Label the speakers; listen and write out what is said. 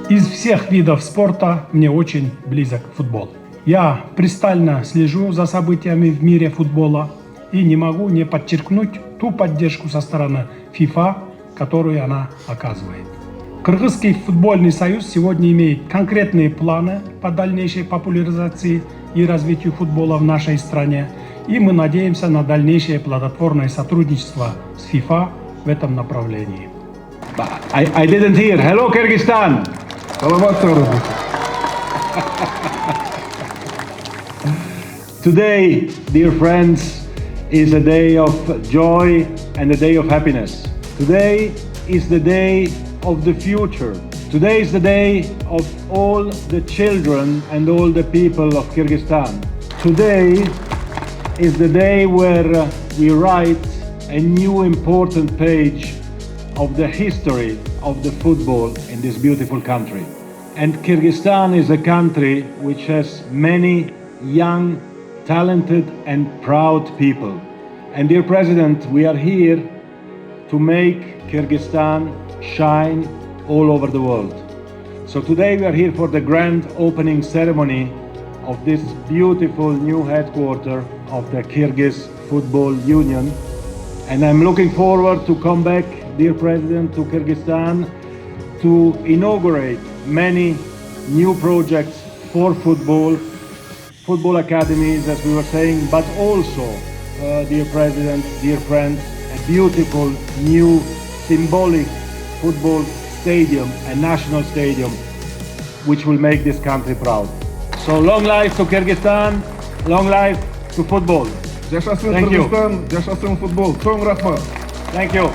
Speaker 1: Из всех видов спорта мне очень близок футбол. Я пристально слежу за событиями в мире футбола и не могу не подчеркнуть ту поддержку со стороны ФИФА, которую она оказывает. Кыргызский футбольный союз сегодня имеет конкретные планы по дальнейшей популяризации и развитию футбола в нашей стране, и мы надеемся на дальнейшее плодотворное сотрудничество с ФИФА в этом направлении.
Speaker 2: I didn't hear. Hello, Kyrgyzstan. Today, dear friends, is a day of joy and a day of happiness. Today is the day of the future. Today is the day of all the children and all the people of Kyrgyzstan. Today is the day where we write a new important page of the history of the football in this beautiful country. And Kyrgyzstan is a country which has many young, talented and proud people. And dear President, we are here to make Kyrgyzstan shine all over the world. So today we are here for the grand opening ceremony of this beautiful new headquarters of the Kyrgyz Football Union. And I'm looking forward to come back, dear President, to Kyrgyzstan to inaugurate many new projects for football academies, as we were saying, but also, dear President, dear friends, a beautiful new symbolic football stadium, a national stadium, which will make this country proud. So long life to Kyrgyzstan, long life to football.
Speaker 3: Yaşasın Kırgızstan, yaşasın futbol. Çok rahmat.
Speaker 2: Thank you.